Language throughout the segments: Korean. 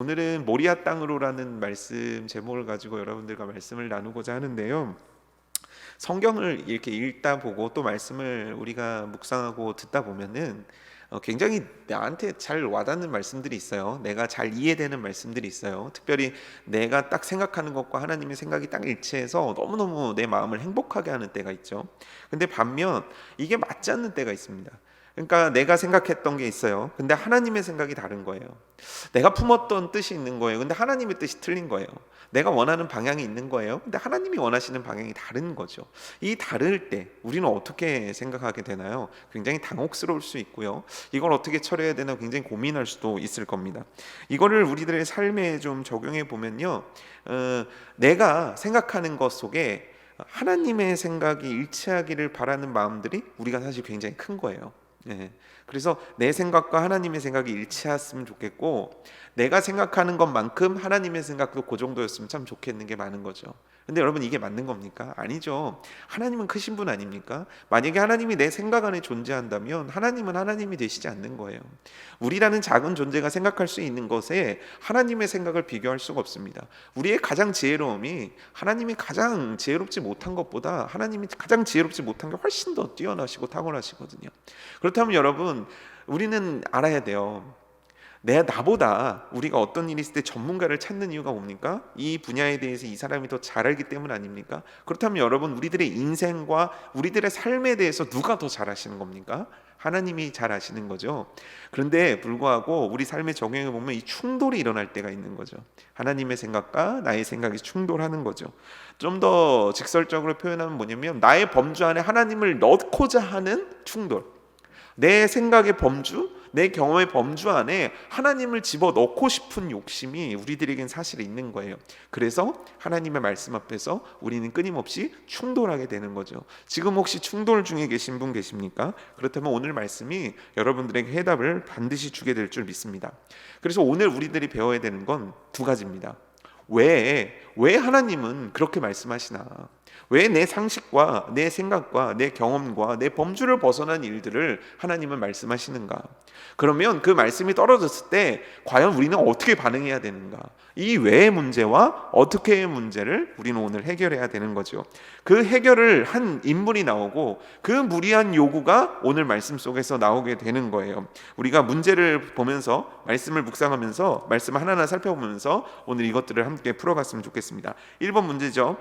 오늘은 모리아 땅으로라는 말씀 제목을 가지고 여러분들과 말씀을 나누고자 하는데요. 성경을 이렇게 읽다 보고 또 말씀을 우리가 묵상하고 듣다 보면은 굉장히 나한테 잘 와닿는 말씀들이 있어요. 내가 잘 이해되는 말씀들이 있어요. 특별히 내가 딱 생각하는 것과 하나님의 생각이 딱 일치해서 너무너무 내 마음을 행복하게 하는 때가 있죠. 근데 반면 이게 맞지 않는 때가 있습니다. 그러니까 내가 생각했던 게 있어요. 근데 하나님의 생각이 다른 거예요. 내가 품었던 뜻이 있는 거예요. 근데 하나님의 뜻이 틀린 거예요. 내가 원하는 방향이 있는 거예요. 근데 하나님이 원하시는 방향이 다른 거죠. 이 다를 때 우리는 어떻게 생각하게 되나요? 굉장히 당혹스러울 수 있고요. 이걸 어떻게 처리해야 되나 굉장히 고민할 수도 있을 겁니다. 이거를 우리들의 삶에 좀 적용해 보면요. 내가 생각하는 것 속에 하나님의 생각이 일치하기를 바라는 마음들이 우리가 사실 굉장히 큰 거예요. 예. 그래서 내 생각과 하나님의 생각이 일치했으면 좋겠고, 내가 생각하는 것만큼 하나님의 생각도 그 정도였으면 참 좋겠는 게 많은 거죠. 근데 여러분, 이게 맞는 겁니까? 아니죠. 하나님은 크신 분 아닙니까? 만약에 하나님이 내 생각 안에 존재한다면 하나님은 하나님이 되시지 않는 거예요. 우리라는 작은 존재가 생각할 수 있는 것에 하나님의 생각을 비교할 수가 없습니다. 우리의 가장 지혜로움이 하나님이 가장 지혜롭지 못한 것보다 하나님이 가장 지혜롭지 못한 게 훨씬 더 뛰어나시고 탁월하시거든요. 그렇다면 여러분, 우리는 알아야 돼요. 나보다 우리가 어떤 일이 있을 때 전문가를 찾는 이유가 뭡니까? 이 분야에 대해서 이 사람이 더 잘 알기 때문 아닙니까? 그렇다면 여러분, 우리들의 인생과 우리들의 삶에 대해서 누가 더 잘 아시는 겁니까? 하나님이 잘 아시는 거죠. 그런데 불구하고 우리 삶에 적용해 보면 이 충돌이 일어날 때가 있는 거죠. 하나님의 생각과 나의 생각이 충돌하는 거죠. 좀 더 직설적으로 표현하면 뭐냐면, 나의 범주 안에 하나님을 넣고자 하는 충돌. 내 생각의 범주, 내 경험의 범주 안에 하나님을 집어넣고 싶은 욕심이 우리들에겐 사실 있는 거예요. 그래서 하나님의 말씀 앞에서 우리는 끊임없이 충돌하게 되는 거죠. 지금 혹시 충돌 중에 계신 분 계십니까? 그렇다면 오늘 말씀이 여러분들에게 해답을 반드시 주게 될 줄 믿습니다. 그래서 오늘 우리들이 배워야 되는 건 두 가지입니다. 왜 하나님은 그렇게 말씀하시나? 왜 내 상식과 내 생각과 내 경험과 내 범주를 벗어난 일들을 하나님은 말씀하시는가? 그러면 그 말씀이 떨어졌을 때 과연 우리는 어떻게 반응해야 되는가? 이 왜의 문제와 어떻게의 문제를 우리는 오늘 해결해야 되는 거죠. 그 해결을 한 인물이 나오고 그 무리한 요구가 오늘 말씀 속에서 나오게 되는 거예요. 우리가 문제를 보면서 말씀을 묵상하면서 말씀 하나하나 살펴보면서 오늘 이것들을 함께 풀어갔으면 좋겠습니다. 1번 문제죠.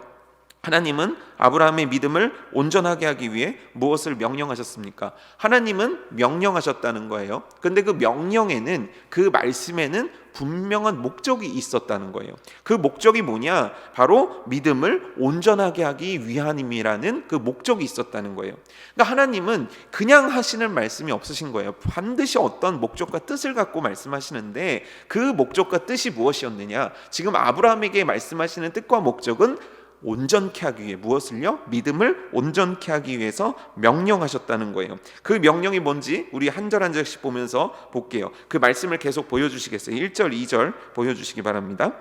하나님은 아브라함의 믿음을 온전하게 하기 위해 무엇을 명령하셨습니까? 하나님은 명령하셨다는 거예요. 근데 그 명령에는, 그 말씀에는 분명한 목적이 있었다는 거예요. 그 목적이 뭐냐? 바로 믿음을 온전하게 하기 위함이라는 그 목적이 있었다는 거예요. 그러니까 하나님은 그냥 하시는 말씀이 없으신 거예요. 반드시 어떤 목적과 뜻을 갖고 말씀하시는데, 그 목적과 뜻이 무엇이었느냐? 지금 아브라함에게 말씀하시는 뜻과 목적은 온전케 하기 위해, 무엇을요? 믿음을 온전케 하기 위해서 명령하셨다는 거예요. 그 명령이 뭔지 우리 한 절 한 절씩 보면서 볼게요. 그 말씀을 계속 보여주시겠어요? 1절 2절 보여주시기 바랍니다.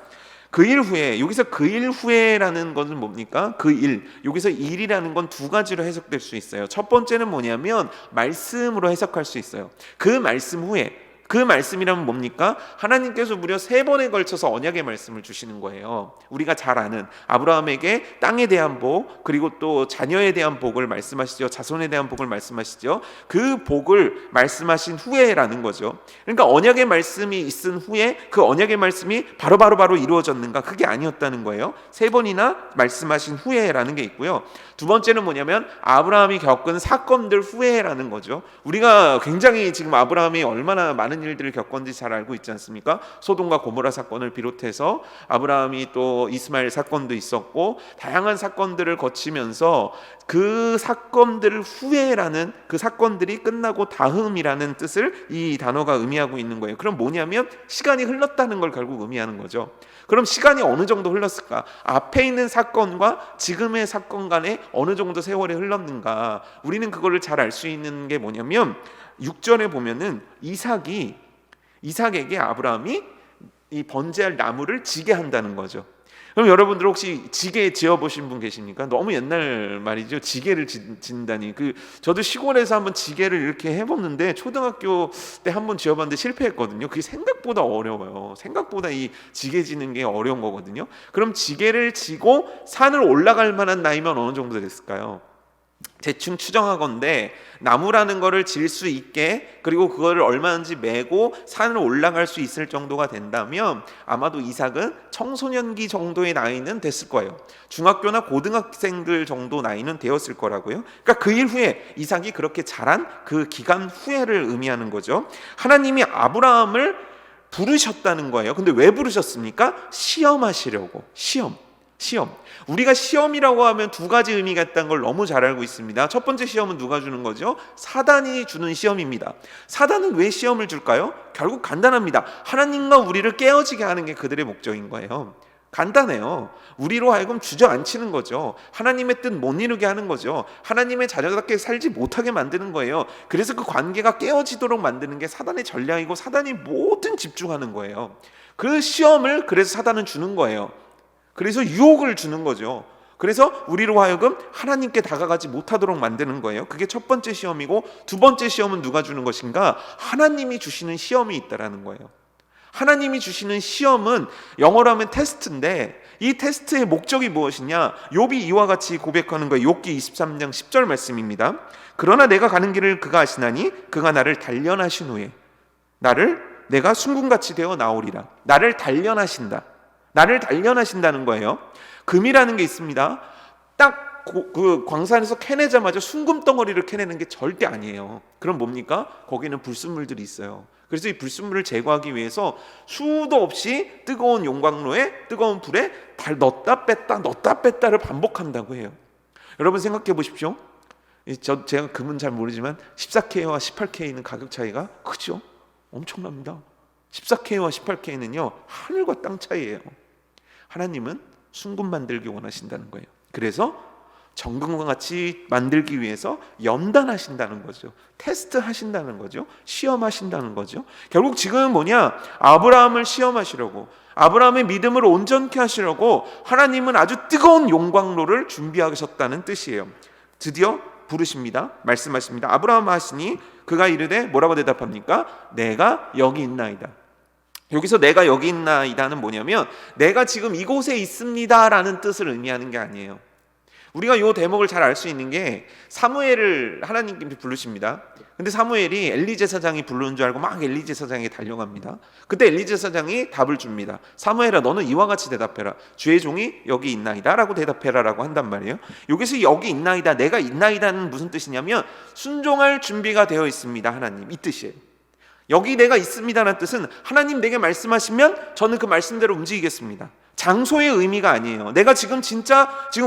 그 일 후에, 여기서 그 일 후에라는 것은 뭡니까? 그 일, 여기서 일이라는 건 두 가지로 해석될 수 있어요. 첫 번째는 뭐냐면 말씀으로 해석할 수 있어요. 그 말씀 후에, 그 말씀이라면 뭡니까? 하나님께서 무려 3번에 걸쳐서 언약의 말씀을 주시는 거예요. 우리가 잘 아는 아브라함에게 땅에 대한 복, 그리고 또 자녀에 대한 복을 말씀하시죠. 자손에 대한 복을 말씀하시죠. 그 복을 말씀하신 후에라는 거죠. 그러니까 언약의 말씀이 있은 후에 그 언약의 말씀이 바로 이루어졌는가? 그게 아니었다는 거예요. 3번이나 말씀하신 후에라는 게 있고요. 두 번째는 뭐냐면 아브라함이 겪은 사건들 후에라는 거죠. 우리가 굉장히 지금 아브라함이 얼마나 많은 일들을 겪었는지 잘 알고 있지 않습니까? 소돔과 고모라 사건을 비롯해서 아브라함이 또 이스마엘 사건도 있었고, 다양한 사건들을 거치면서 그 사건들 후에라는, 그 사건들이 끝나고 다음이라는 뜻을 이 단어가 의미하고 있는 거예요. 그럼 뭐냐면 시간이 흘렀다는 걸 결국 의미하는 거죠. 그럼 시간이 어느 정도 흘렀을까? 앞에 있는 사건과 지금의 사건 간에 어느 정도 세월이 흘렀는가? 우리는 그거를 잘 알 수 있는 게 뭐냐면 6절에 보면은 이삭에게 아브라함이 이 번제할 나무를 지게 한다는 거죠. 그럼 여러분들 혹시 지게 지어보신 분 계십니까? 너무 옛날 말이죠. 지게를 짓다니. 저도 시골에서 한번 지게를 이렇게 해봤는데 초등학교 때 한번 지어봤는데 실패했거든요. 그게 생각보다 어려워요. 생각보다 이 지게 지는 게 어려운 거거든요. 그럼 지게를 지고 산을 올라갈 만한 나이면 어느 정도 됐을까요? 대충 추정하건대 나무라는 거를 질 수 있게, 그리고 그거를 얼마든지 메고 산을 올라갈 수 있을 정도가 된다면 아마도 이삭은 청소년기 정도의 나이는 됐을 거예요. 중학교나 고등학생들 정도 나이는 되었을 거라고요. 그러니까 그 일 후에 이삭이 그렇게 자란 그 기간 후에를 의미하는 거죠. 하나님이 아브라함을 부르셨다는 거예요. 근데 왜 부르셨습니까? 시험하시려고. 시험. 우리가 시험이라고 하면 두 가지 의미가 있다는 걸 너무 잘 알고 있습니다. 첫 번째 시험은 누가 주는 거죠? 사단이 주는 시험입니다. 사단은 왜 시험을 줄까요? 결국 간단합니다. 하나님과 우리를 깨어지게 하는 게 그들의 목적인 거예요. 간단해요. 우리로 하여금 주저앉히는 거죠. 하나님의 뜻 못 이루게 하는 거죠. 하나님의 자녀답게 살지 못하게 만드는 거예요. 그래서 그 관계가 깨어지도록 만드는 게 사단의 전략이고 사단이 모든 집중하는 거예요. 그 시험을 그래서 사단은 주는 거예요. 그래서 유혹을 주는 거죠. 그래서 우리로 하여금 하나님께 다가가지 못하도록 만드는 거예요. 그게 첫 번째 시험이고, 두 번째 시험은 누가 주는 것인가? 하나님이 주시는 시험이 있다라는 거예요. 하나님이 주시는 시험은 영어로 하면 테스트인데, 이 테스트의 목적이 무엇이냐? 욥이 이와 같이 고백하는 거예요. 욥기 23장 10절 말씀입니다. 그러나 내가 가는 길을 그가 아시나니 그가 나를 단련하신 후에 내가 순금같이 되어 나오리라. 나를 단련하신다는 거예요. 금이라는 게 있습니다. 딱 그 광산에서 캐내자마자 순금 덩어리를 캐내는 게 절대 아니에요. 그럼 뭡니까? 거기는 불순물들이 있어요. 그래서 이 불순물을 제거하기 위해서 수도 없이 뜨거운 용광로에, 뜨거운 불에 넣었다 뺐다를 반복한다고 해요. 여러분 생각해 보십시오. 제가 금은 잘 모르지만 14K와 18K는 가격 차이가 크죠? 엄청납니다. 14K와 18K는요 하늘과 땅 차이예요. 하나님은 순금 만들기 원하신다는 거예요. 그래서 정금과 같이 만들기 위해서 연단하신다는 거죠. 테스트하신다는 거죠. 시험하신다는 거죠. 결국 지금은 뭐냐? 아브라함을 시험하시려고, 아브라함의 믿음을 온전케 하시려고 하나님은 아주 뜨거운 용광로를 준비하셨다는 뜻이에요. 드디어 부르십니다. 말씀하십니다. 아브라함 하시니 그가 이르되 뭐라고 대답합니까? 내가 여기 있나이다. 여기서 내가 여기 있나이다는 뭐냐면 내가 지금 이곳에 있습니다라는 뜻을 의미하는 게 아니에요. 우리가 이 대목을 잘 알 수 있는 게 사무엘을 하나님께서 부르십니다. 근데 사무엘이 엘리 제사장이 부르는 줄 알고 막 엘리 제사장에게 달려갑니다. 그때 엘리 제사장이 답을 줍니다. 사무엘아, 너는 이와 같이 대답해라. 주의 종이 여기 있나이다 라고 대답해라 라고 한단 말이에요. 여기서 여기 있나이다, 내가 있나이다는 무슨 뜻이냐면 순종할 준비가 되어 있습니다. 하나님, 이 뜻이에요. 여기 내가 있습니다라는 뜻은 하나님 내게 말씀하시면 저는 그 말씀대로 움직이겠습니다. 장소의 의미가 아니에요. 내가 지금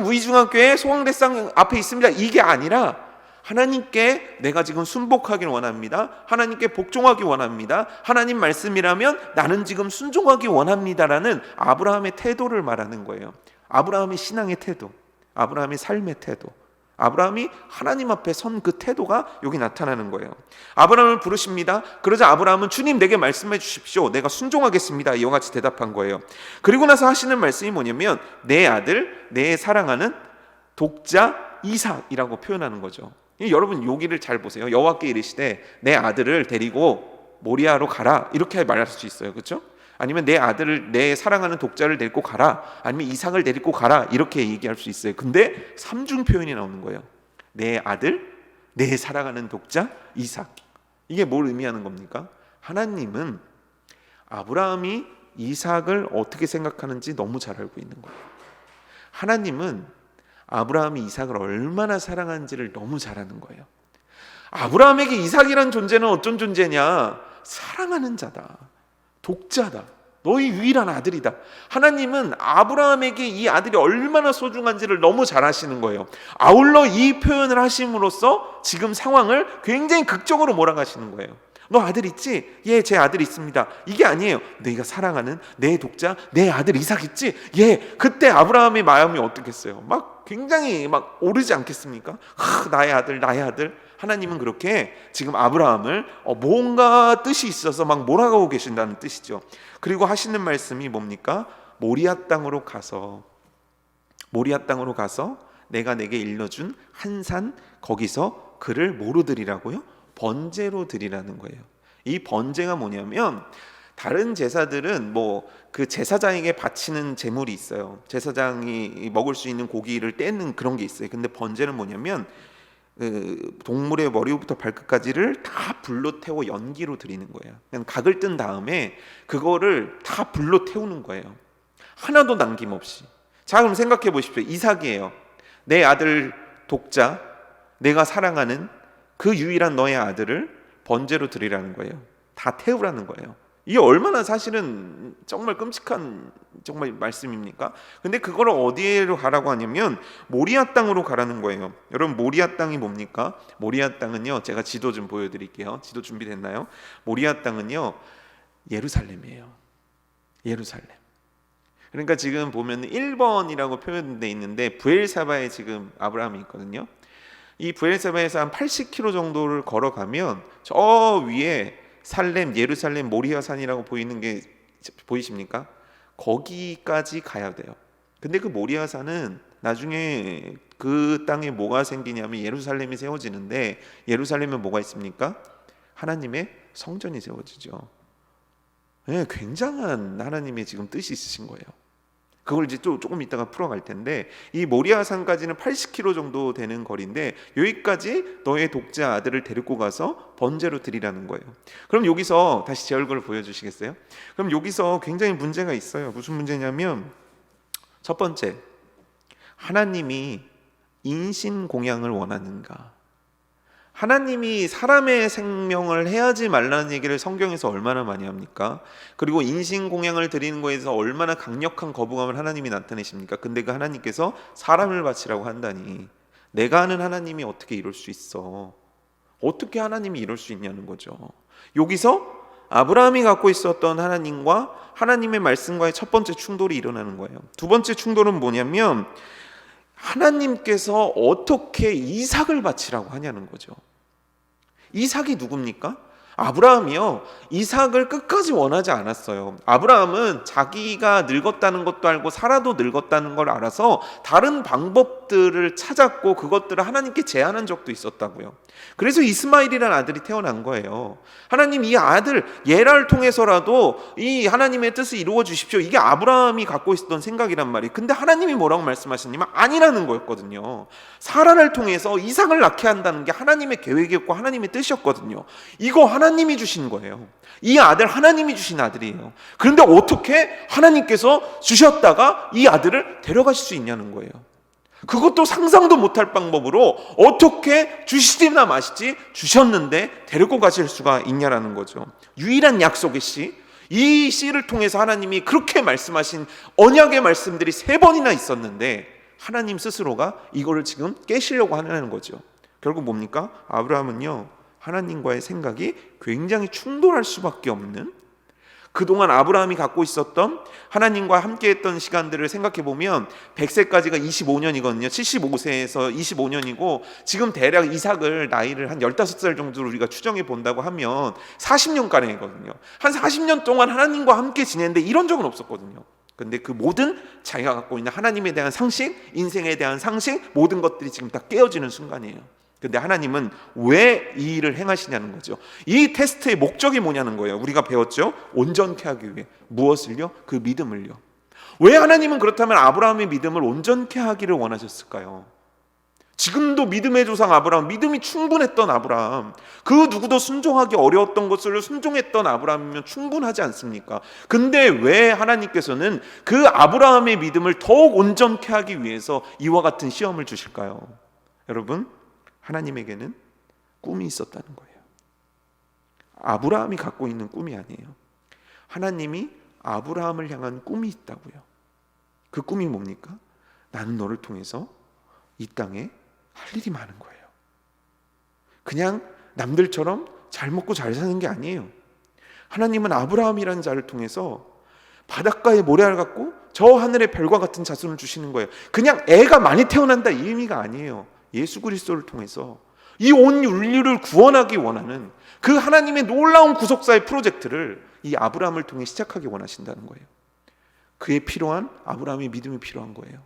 우이중학교에 소왕대상 앞에 있습니다, 이게 아니라 하나님께 내가 지금 순복하길 원합니다. 하나님께 복종하기 원합니다. 하나님 말씀이라면 나는 지금 순종하기 원합니다라는 아브라함의 태도를 말하는 거예요. 아브라함의 신앙의 태도, 아브라함의 삶의 태도, 아브라함이 하나님 앞에 선 그 태도가 여기 나타나는 거예요. 아브라함을 부르십니다. 그러자 아브라함은 주님 내게 말씀해 주십시오, 내가 순종하겠습니다, 이와 같이 대답한 거예요. 그리고 나서 하시는 말씀이 뭐냐면 내 아들, 내 사랑하는 독자 이삭이라고 표현하는 거죠. 여러분 여기를 잘 보세요. 여호와께 이르시되 내 아들을 데리고 모리아로 가라, 이렇게 말할 수 있어요. 그렇죠? 아니면 내 아들을, 내 사랑하는 독자를 데리고 가라, 아니면 이삭을 데리고 가라, 이렇게 얘기할 수 있어요. 근데 삼중 표현이 나오는 거예요. 내 아들, 내 사랑하는 독자, 이삭. 이게 뭘 의미하는 겁니까? 하나님은 아브라함이 이삭을 어떻게 생각하는지 너무 잘 알고 있는 거예요. 하나님은 아브라함이 이삭을 얼마나 사랑하는지를 너무 잘 아는 거예요. 아브라함에게 이삭이란 존재는 어떤 존재냐? 사랑하는 자다, 독자다, 너희 유일한 아들이다. 하나님은 아브라함에게 이 아들이 얼마나 소중한지를 너무 잘 아시는 거예요. 아울러 이 표현을 하심으로써 지금 상황을 굉장히 극적으로 몰아가시는 거예요. 너 아들 있지? 예, 제 아들 있습니다. 이게 아니에요. 네가 사랑하는 내 독자, 내 아들 이삭 있지? 예. 그때 아브라함의 마음이 어떻겠어요? 막 굉장히 막 오르지 않겠습니까? 나의 아들, 나의 아들. 하나님은 그렇게 지금 아브라함을 뭔가 뜻이 있어서 막 몰아가고 계신다는 뜻이죠. 그리고 하시는 말씀이 뭡니까? 모리아 땅으로 가서 내가 내게 일러준 한 산 거기서 그를 뭐로 드리라고요? 번제로 드리라는 거예요. 이 번제가 뭐냐면 다른 제사들은 뭐 그 제사장에게 바치는 제물이 있어요. 제사장이 먹을 수 있는 고기를 떼는 그런 게 있어요. 근데 번제는 뭐냐면 동물의 머리부터 발끝까지를 다 불로 태워 연기로 드리는 거예요. 그냥 각을 뜬 다음에 그거를 다 불로 태우는 거예요. 하나도 남김없이. 자, 그럼 생각해 보십시오. 이삭이에요. 내 아들 독자, 내가 사랑하는 그 유일한 너의 아들을 번제로 드리라는 거예요. 다 태우라는 거예요. 이게 얼마나 사실은 정말 끔찍한 정말 말씀입니까? 근데 그걸 어디로 가라고 하냐면 모리아 땅으로 가라는 거예요. 여러분, 모리아 땅이 뭡니까? 모리아 땅은요, 제가 지도 좀 보여드릴게요. 지도 준비됐나요? 모리아 땅은요, 예루살렘이에요. 예루살렘. 그러니까 지금 보면 1번이라고 표현되어 있는데 부엘사바에 지금 아브라함이 있거든요. 이 부엘사바에서 한 80km 정도를 걸어가면 저 위에 살렘, 예루살렘, 모리아산이라고 보이는 게 보이십니까? 거기까지 가야 돼요. 근데 그 모리아산은 나중에 그 땅에 뭐가 생기냐면 예루살렘이 세워지는데, 예루살렘에 뭐가 있습니까? 하나님의 성전이 세워지죠. 네, 굉장한 하나님의 지금 뜻이 있으신 거예요. 그걸 이제 또 조금 이따가 풀어갈 텐데, 이 모리아산까지는 80km 정도 되는 거리인데 여기까지 너의 독자 아들을 데리고 가서 번제로 드리라는 거예요. 그럼 여기서 다시 제 얼굴을 보여주시겠어요? 그럼 여기서 굉장히 문제가 있어요. 무슨 문제냐면, 첫 번째, 하나님이 인신공양을 원하는가? 하나님이 사람의 생명을 해하지 말라는 얘기를 성경에서 얼마나 많이 합니까? 그리고 인신공양을 드리는 거에서 얼마나 강력한 거부감을 하나님이 나타내십니까? 근데 그 하나님께서 사람을 바치라고 한다니, 내가 아는 하나님이 어떻게 이럴 수 있어? 어떻게 하나님이 이럴 수 있냐는 거죠. 여기서 아브라함이 갖고 있었던 하나님과 하나님의 말씀과의 첫 번째 충돌이 일어나는 거예요. 두 번째 충돌은 뭐냐면, 하나님께서 어떻게 이삭을 바치라고 하냐는 거죠. 이삭이 누굽니까? 아브라함이요, 이삭을 끝까지 원하지 않았어요. 아브라함은 자기가 늙었다는 것도 알고 사라도 늙었다는 걸 알아서 다른 방법들을 찾았고 그것들을 하나님께 제안한 적도 있었다고요. 그래서 이스마엘이라는 아들이 태어난 거예요. 하나님, 이 아들 예라를 통해서라도 이 하나님의 뜻을 이루어 주십시오. 이게 아브라함이 갖고 있었던 생각이란 말이에요. 근데 하나님이 뭐라고 말씀하셨냐면 아니라는 거였거든요. 사라를 통해서 이삭을 낳게 한다는 게 하나님의 계획이었고 하나님의 뜻이었거든요. 이거 하나님이 주신 거예요. 이 아들 하나님이 주신 아들이에요. 그런데 어떻게 하나님께서 주셨다가 이 아들을 데려가실 수 있냐는 거예요. 그것도 상상도 못할 방법으로 어떻게 주시지나 마시지 주셨는데 데리고 가실 수가 있냐라는 거죠. 유일한 약속의 씨, 이 씨를 통해서 하나님이 그렇게 말씀하신 언약의 말씀들이 3번이나 있었는데 하나님 스스로가 이거를 지금 깨시려고 하는 거죠. 결국 뭡니까? 아브라함은요, 하나님과의 생각이 굉장히 충돌할 수밖에 없는, 그동안 아브라함이 갖고 있었던 하나님과 함께했던 시간들을 생각해보면 100세까지가 25년이거든요. 75세에서 25년이고 지금 대략 이삭을 나이를 한 15살 정도로 우리가 추정해 본다고 하면 40년가량이거든요. 한 40년 동안 하나님과 함께 지냈는데 이런 적은 없었거든요. 근데 그 모든 자기가 갖고 있는 하나님에 대한 상식, 인생에 대한 상식, 모든 것들이 지금 다 깨어지는 순간이에요. 근데 하나님은 왜 이 일을 행하시냐는 거죠. 이 테스트의 목적이 뭐냐는 거예요. 우리가 배웠죠? 온전케 하기 위해. 무엇을요? 그 믿음을요. 왜 하나님은 그렇다면 아브라함의 믿음을 온전케 하기를 원하셨을까요? 지금도 믿음의 조상 아브라함, 믿음이 충분했던 아브라함, 그 누구도 순종하기 어려웠던 것을 순종했던 아브라함이면 충분하지 않습니까? 근데 왜 하나님께서는 그 아브라함의 믿음을 더욱 온전케 하기 위해서 이와 같은 시험을 주실까요? 여러분, 하나님에게는 꿈이 있었다는 거예요. 아브라함이 갖고 있는 꿈이 아니에요. 하나님이 아브라함을 향한 꿈이 있다고요. 그 꿈이 뭡니까? 나는 너를 통해서 이 땅에 할 일이 많은 거예요. 그냥 남들처럼 잘 먹고 잘 사는 게 아니에요. 하나님은 아브라함이라는 자를 통해서 바닷가의 모래알 같고 저 하늘의 별과 같은 자손을 주시는 거예요. 그냥 애가 많이 태어난다 이 의미가 아니에요. 예수 그리스도를 통해서 이 온 인류를 구원하기 원하는 그 하나님의 놀라운 구속사의 프로젝트를 이 아브라함을 통해 시작하기 원하신다는 거예요. 그에 필요한 아브라함의 믿음이 필요한 거예요.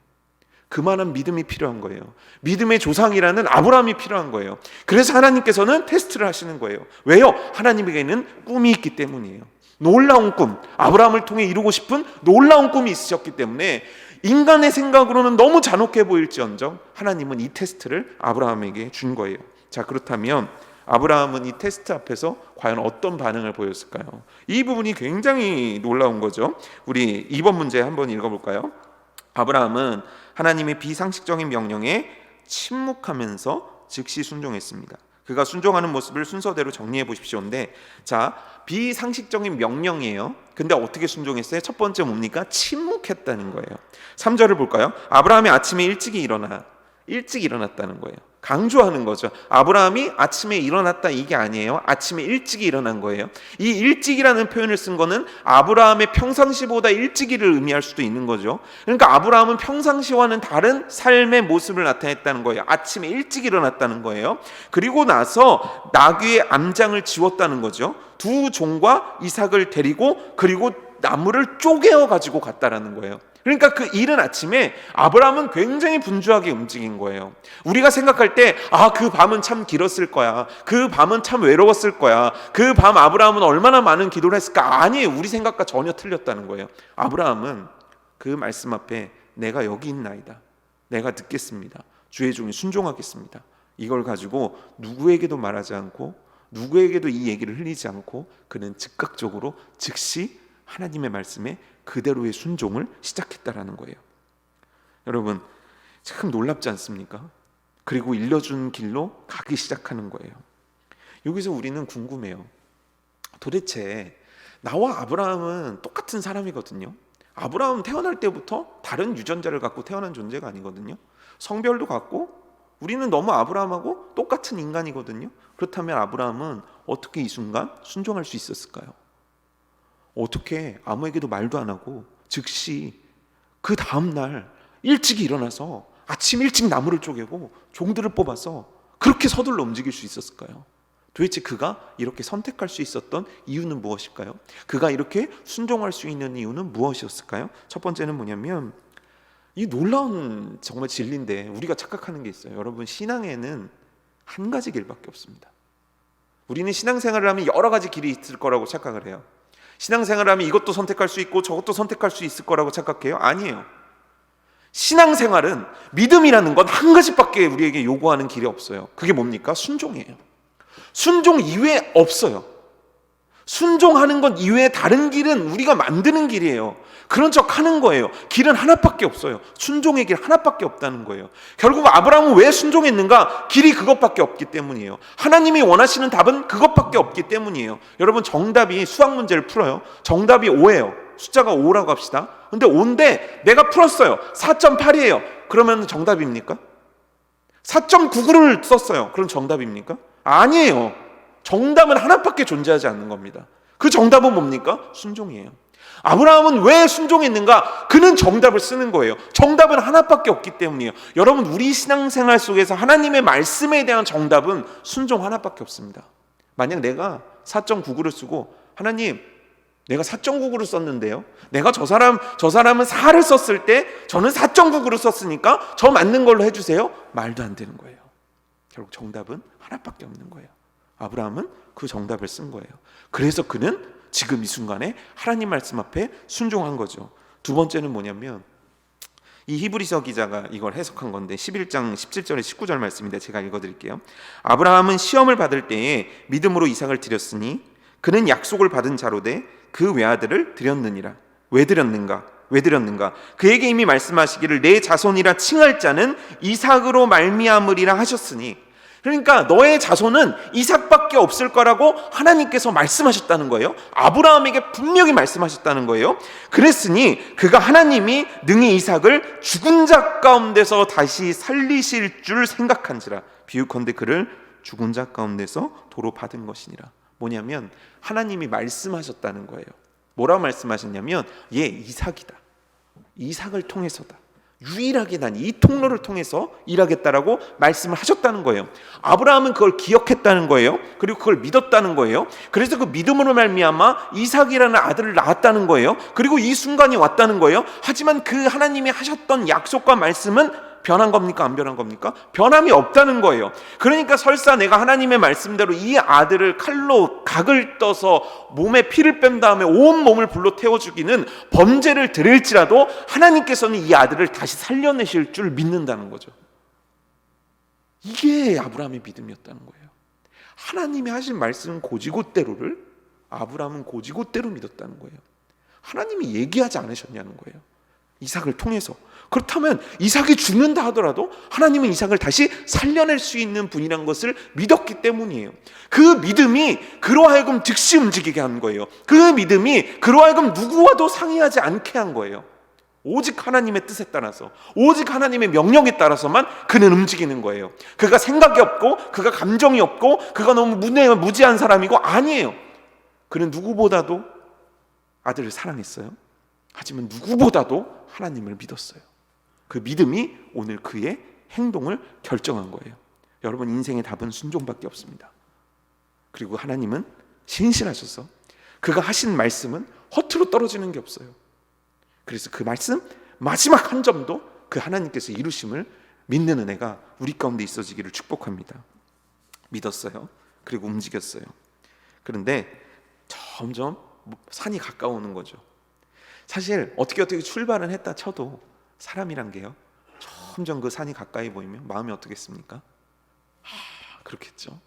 그만한 믿음이 필요한 거예요. 믿음의 조상이라는 아브라함이 필요한 거예요. 그래서 하나님께서는 테스트를 하시는 거예요. 왜요? 하나님에게는 꿈이 있기 때문이에요. 놀라운 꿈, 아브라함을 통해 이루고 싶은 놀라운 꿈이 있으셨기 때문에 인간의 생각으로는 너무 잔혹해 보일지언정 하나님은 이 테스트를 아브라함에게 준 거예요. 자, 그렇다면 아브라함은 이 테스트 앞에서 과연 어떤 반응을 보였을까요? 이 부분이 굉장히 놀라운 거죠. 우리 2번 문제 한번 읽어볼까요? 아브라함은 하나님의 비상식적인 명령에 침묵하면서 즉시 순종했습니다. 그가 순종하는 모습을 순서대로 정리해 보십시오인데, 자, 비상식적인 명령이에요. 근데 어떻게 순종했어요? 첫 번째 뭡니까? 침묵했다는 거예요. 3절을 볼까요? 아브라함이 아침에 일찍 일어났다는 거예요. 강조하는 거죠. 아브라함이 아침에 일어났다 이게 아니에요. 아침에 일찍 일어난 거예요. 이 일찍이라는 표현을 쓴 거는 아브라함의 평상시보다 일찍이를 의미할 수도 있는 거죠. 그러니까 아브라함은 평상시와는 다른 삶의 모습을 나타냈다는 거예요. 아침에 일찍 일어났다는 거예요. 그리고 나서 나귀의 암장을 지웠다는 거죠. 두 종과 이삭을 데리고 그리고 나무를 쪼개어 가지고 갔다라는 거예요. 그러니까 그 이른 아침에 아브라함은 굉장히 분주하게 움직인 거예요. 우리가 생각할 때 그 밤은 참 길었을 거야. 그 밤은 참 외로웠을 거야. 그 밤 아브라함은 얼마나 많은 기도를 했을까? 아니에요. 우리 생각과 전혀 틀렸다는 거예요. 아브라함은 그 말씀 앞에 내가 여기 있나이다. 내가 듣겠습니다. 주의 종이 순종하겠습니다. 이걸 가지고 누구에게도 말하지 않고 누구에게도 이 얘기를 흘리지 않고 그는 즉각적으로 즉시 하나님의 말씀에 그대로의 순종을 시작했다라는 거예요. 여러분, 참 놀랍지 않습니까? 그리고 일러준 길로 가기 시작하는 거예요. 여기서 우리는 궁금해요. 도대체 나와 아브라함은 똑같은 사람이거든요. 아브라함은 태어날 때부터 다른 유전자를 갖고 태어난 존재가 아니거든요. 성별도 같고 우리는 너무 아브라함하고 똑같은 인간이거든요. 그렇다면 아브라함은 어떻게 이 순간 순종할 수 있었을까요? 어떻게 아무에게도 말도 안 하고 즉시 그 다음날 일찍 일어나서 아침 일찍 나무를 쪼개고 종들을 뽑아서 그렇게 서둘러 움직일 수 있었을까요? 도대체 그가 이렇게 선택할 수 있었던 이유는 무엇일까요? 그가 이렇게 순종할 수 있는 이유는 무엇이었을까요? 첫 번째는 뭐냐면 이 놀라운 정말 진리인데 우리가 착각하는 게 있어요. 여러분, 신앙에는 한 가지 길밖에 없습니다. 우리는 신앙생활을 하면 여러 가지 길이 있을 거라고 착각을 해요. 신앙생활을 하면 이것도 선택할 수 있고 저것도 선택할 수 있을 거라고 착각해요? 아니에요. 신앙생활은 믿음이라는 건 한 가지밖에 우리에게 요구하는 길이 없어요. 그게 뭡니까? 순종이에요. 순종 이외에 없어요. 순종하는 것 이외에 다른 길은 우리가 만드는 길이에요. 그런 척 하는 거예요. 길은 하나밖에 없어요. 순종의 길 하나밖에 없다는 거예요. 결국 아브라함은 왜 순종했는가? 길이 그것밖에 없기 때문이에요. 하나님이 원하시는 답은 그것밖에 없기 때문이에요. 여러분, 정답이 수학 문제를 풀어요. 정답이 5예요. 숫자가 5라고 합시다. 근데 5인데 내가 풀었어요. 4.8이에요. 그러면 정답입니까? 4.99를 썼어요. 그럼 정답입니까? 아니에요. 정답은 하나밖에 존재하지 않는 겁니다. 그 정답은 뭡니까? 순종이에요. 아브라함은 왜 순종했는가? 그는 정답을 쓰는 거예요. 정답은 하나밖에 없기 때문이에요. 여러분, 우리 신앙생활 속에서 하나님의 말씀에 대한 정답은 순종 하나밖에 없습니다. 만약 내가 4.99를 쓰고 하나님, 내가 4.99를 썼는데요, 내가 저 사람은 4를 썼을 때 저는 4.99를 썼으니까 저 맞는 걸로 해주세요. 말도 안 되는 거예요. 결국 정답은 하나밖에 없는 거예요. 아브라함은 그 정답을 쓴 거예요. 그래서 그는 지금 이 순간에 하나님 말씀 앞에 순종한 거죠. 두 번째는 뭐냐면 이 히브리서 기자가 이걸 해석한 건데 11장 17절에 19절 말씀인데 제가 읽어드릴게요. 아브라함은 시험을 받을 때에 믿음으로 이삭을 드렸으니 그는 약속을 받은 자로되 그 외아들을 드렸느니라. 왜 드렸는가? 그에게 이미 말씀하시기를 내 자손이라 칭할 자는 이삭으로 말미암으리라 하셨으니, 그러니까 너의 자손은 이삭밖에 없을 거라고 하나님께서 말씀하셨다는 거예요. 아브라함에게 분명히 말씀하셨다는 거예요. 그랬으니 그가 하나님이 능히 이삭을 죽은 자 가운데서 다시 살리실 줄 생각한지라. 비유컨대 그를 죽은 자 가운데서 도로 받은 것이니라. 뭐냐면 하나님이 말씀하셨다는 거예요. 뭐라고 말씀하셨냐면 이삭이다. 이삭을 통해서다. 유일하게 난 이 통로를 통해서 일하겠다라고 말씀을 하셨다는 거예요. 아브라함은 그걸 기억했다는 거예요. 그리고 그걸 믿었다는 거예요. 그래서 그 믿음으로 말미암아 이삭이라는 아들을 낳았다는 거예요. 그리고 이 순간이 왔다는 거예요. 하지만 그 하나님이 하셨던 약속과 말씀은 변한 겁니까? 안 변한 겁니까? 변함이 없다는 거예요. 그러니까 설사 내가 하나님의 말씀대로 이 아들을 칼로 각을 떠서 몸에 피를 뺀 다음에 온 몸을 불로 태워 죽이는 번제를 드릴지라도 하나님께서는 이 아들을 다시 살려내실 줄 믿는다는 거죠. 이게 아브라함의 믿음이었다는 거예요. 하나님이 하신 말씀 고지고대로를 아브라함은 고지고대로 믿었다는 거예요. 하나님이 얘기하지 않으셨냐는 거예요. 이삭을 통해서. 그렇다면 이삭이 죽는다 하더라도 하나님은 이삭을 다시 살려낼 수 있는 분이란 것을 믿었기 때문이에요. 그 믿음이 그로 하여금 즉시 움직이게 한 거예요. 그 믿음이 그로 하여금 누구와도 상의하지 않게 한 거예요. 오직 하나님의 뜻에 따라서, 오직 하나님의 명령에 따라서만 그는 움직이는 거예요. 그가 생각이 없고 그가 감정이 없고 그가 너무 무지한 사람이고 아니에요. 그는 누구보다도 아들을 사랑했어요. 하지만 누구보다도 하나님을 믿었어요. 그 믿음이 오늘 그의 행동을 결정한 거예요. 여러분, 인생의 답은 순종밖에 없습니다. 그리고 하나님은 신실하셔서 그가 하신 말씀은 허투루 떨어지는 게 없어요. 그래서 그 말씀 마지막 한 점도 그 하나님께서 이루심을 믿는 은혜가 우리 가운데 있어지기를 축복합니다. 믿었어요. 그리고 움직였어요. 그런데 점점 산이 가까워오는 거죠. 사실 어떻게 출발은 했다 쳐도 사람이란 게요, 점점 그 산이 가까이 보이면 마음이 어떻겠습니까? 그렇겠죠.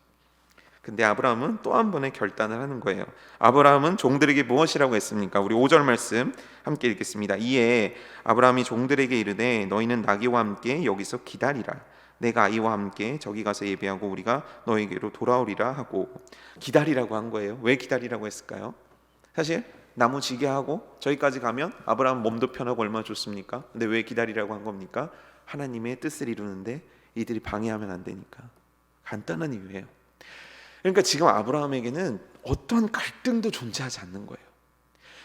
근데 아브라함은 또 한 번의 결단을 하는 거예요. 아브라함은 종들에게 무엇이라고 했습니까? 우리 5절 말씀 함께 읽겠습니다. 이에 아브라함이 종들에게 이르되 너희는 나귀와 함께 여기서 기다리라. 내가 아이와 함께 저기 가서 예배하고 우리가 너희에게로 돌아오리라 하고. 기다리라고 한 거예요. 왜 기다리라고 했을까요? 사실 나무 지게하고 저기까지 가면 아브라함 몸도 편하고 얼마나 좋습니까? 근데 왜 기다리라고 한 겁니까? 하나님의 뜻을 이루는데 이들이 방해하면 안 되니까. 간단한 이유예요. 그러니까 지금 아브라함에게는 어떠한 갈등도 존재하지 않는 거예요.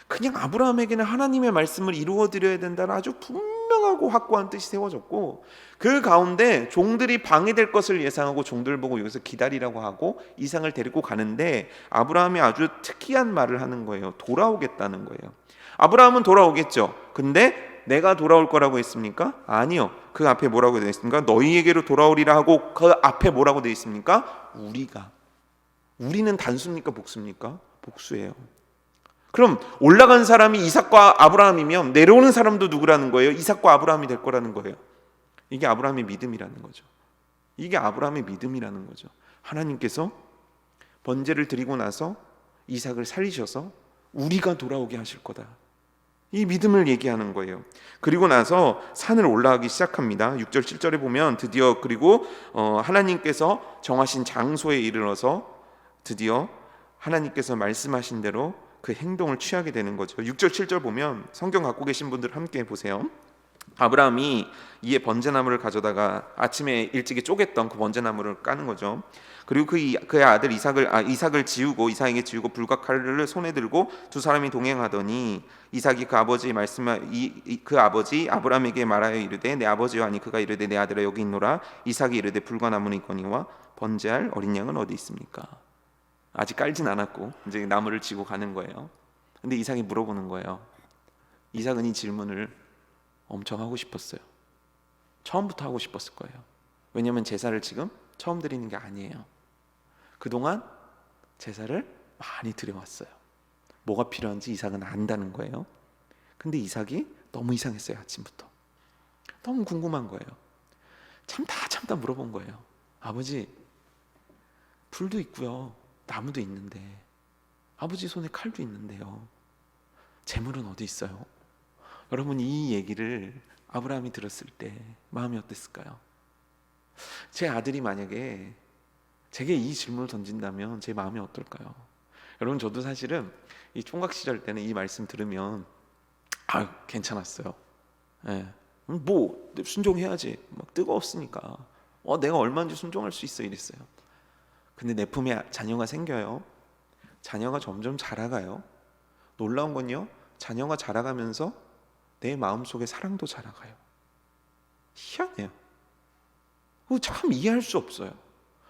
그냥 아브라함에게는 하나님의 말씀을 이루어 드려야 된다는 아주 분명하고 확고한 뜻이 세워졌고, 그 가운데 종들이 방해될 것을 예상하고 종들을 보고 여기서 기다리라고 하고 이상을 데리고 가는데, 아브라함이 아주 특이한 말을 하는 거예요. 돌아오겠다는 거예요. 아브라함은 돌아오겠죠. 근데 내가 돌아올 거라고 했습니까? 아니요. 그 앞에 뭐라고 되어 있습니까? 너희에게로 돌아오리라 하고 그 앞에 뭐라고 되어 있습니까? 우리는 단수입니까? 복수입니까? 복수예요. 그럼 올라간 사람이 이삭과 아브라함이면 내려오는 사람도 누구라는 거예요? 이삭과 아브라함이 될 거라는 거예요. 이게 아브라함의 믿음이라는 거죠. 이게 아브라함의 믿음이라는 거죠. 하나님께서 번제를 드리고 나서 이삭을 살리셔서 우리가 돌아오게 하실 거다. 이 믿음을 얘기하는 거예요. 그리고 나서 산을 올라가기 시작합니다. 6절 7절에 보면 드디어 그리고 하나님께서 정하신 장소에 이르러서 드디어 하나님께서 말씀하신 대로 그 행동을 취하게 되는 거죠. 6절 7절 보면, 성경 갖고 계신 분들 함께 보세요. 아브라함이 이에 번제나무를 가져다가 아침에 일찍이 쪼갰던 그 번제나무를 까는 거죠. 그리고 그의 아들 이삭에게 지우고 불과 칼을 손에 들고 두 사람이 동행하더니 이삭이 그 아버지 아브라함에게 말하여 이르되 내 아버지여 하니 그가 이르되 내 아들아 여기 있노라. 이삭이 이르되 불과 나무는 있거니와 번제할 어린 양은 어디 있습니까? 아직 깔진 않았고 이제 나무를 지고 가는 거예요. 근데 이삭이 물어보는 거예요. 이삭은 이 질문을 엄청 하고 싶었어요. 처음부터 하고 싶었을 거예요. 왜냐하면 제사를 지금 처음 드리는 게 아니에요. 그동안 제사를 많이 드려왔어요. 뭐가 필요한지 이삭은 안다는 거예요. 근데 이삭이 너무 이상했어요. 아침부터 너무 궁금한 거예요. 참다 물어본 거예요. 아버지, 불도 있고요, 나무도 있는데 아버지 손에 칼도 있는데요, 재물은 어디 있어요? 여러분, 이 얘기를 아브라함이 들었을 때 마음이 어땠을까요? 제 아들이 만약에 제게 이 질문을 던진다면 제 마음이 어떨까요? 여러분, 저도 사실은 이 총각 시절 때는 이 말씀 들으면 괜찮았어요. 뭐 순종해야지, 막 뜨거웠으니까 내가 얼마든지 순종할 수 있어 이랬어요. 근데 내 품에 자녀가 생겨요. 자녀가 점점 자라가요. 놀라운 건요, 자녀가 자라가면서 내 마음속에 사랑도 자라가요. 희한해요. 참 이해할 수 없어요.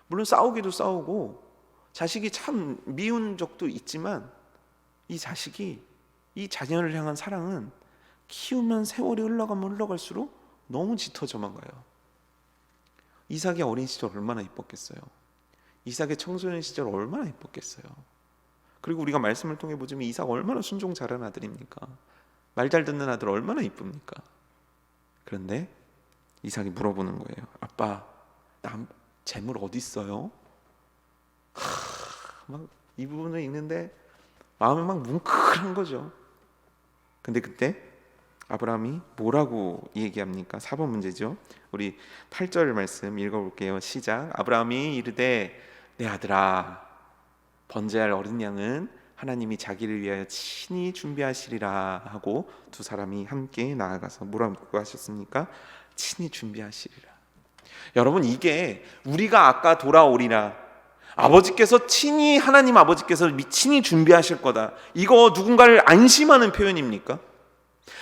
물론 싸우기도 싸우고 자식이 참 미운 적도 있지만 이 자식이 이 자녀를 향한 사랑은 키우면 세월이 흘러가면 흘러갈수록 너무 짙어져만 가요. 이삭의 어린 시절 얼마나 이뻤겠어요. 이삭의 청소년 시절 얼마나 이뻤겠어요. 그리고 우리가 말씀을 통해 보자면 이삭 얼마나 순종 잘하는 아들입니까? 말 잘 듣는 아들 얼마나 이쁩니까? 그런데 이삭이 물어보는 거예요. 아빠, 남 재물 어디 있어요? 막 이 부분을 읽는데 마음이 막 뭉클한 거죠. 근데 그때 아브라함이 뭐라고 얘기합니까? 4번 문제죠. 우리 8절 말씀 읽어볼게요. 시작. 아브라함이 이르되 내 아들아, 번제할 어린 양은 하나님이 자기를 위하여 친히 준비하시리라 하고 두 사람이 함께 나아가서 뭐라고 하셨습니까? 친히 준비하시리라. 여러분, 이게 우리가 아까 돌아오리라, 아버지께서 친히, 하나님 아버지께서 친히 준비하실 거다, 이거 누군가를 안심하는 표현입니까?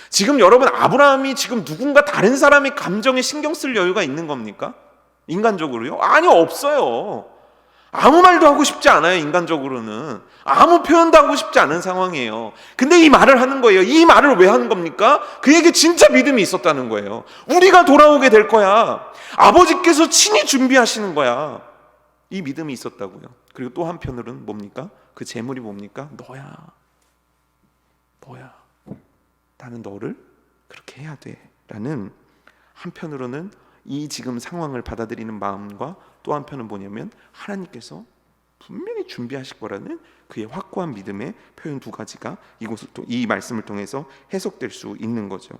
지금 여러분, 아브라함이 지금 누군가 다른 사람의 감정에 신경 쓸 여유가 있는 겁니까? 인간적으로요? 아니요, 없어요. 아무 말도 하고 싶지 않아요. 인간적으로는 아무 표현도 하고 싶지 않은 상황이에요. 근데 이 말을 하는 거예요. 이 말을 왜 하는 겁니까? 그에게 진짜 믿음이 있었다는 거예요. 우리가 돌아오게 될 거야. 아버지께서 친히 준비하시는 거야. 이 믿음이 있었다고요. 그리고 또 한편으로는 뭡니까? 그 재물이 뭡니까? 너야. 나는 너를 그렇게 해야 돼 라는, 한편으로는 이 지금 상황을 받아들이는 마음과 또 한편은 뭐냐면 하나님께서 분명히 준비하실 거라는 그의 확고한 믿음의 표현 두 가지가 이 말씀을 통해서 해석될 수 있는 거죠.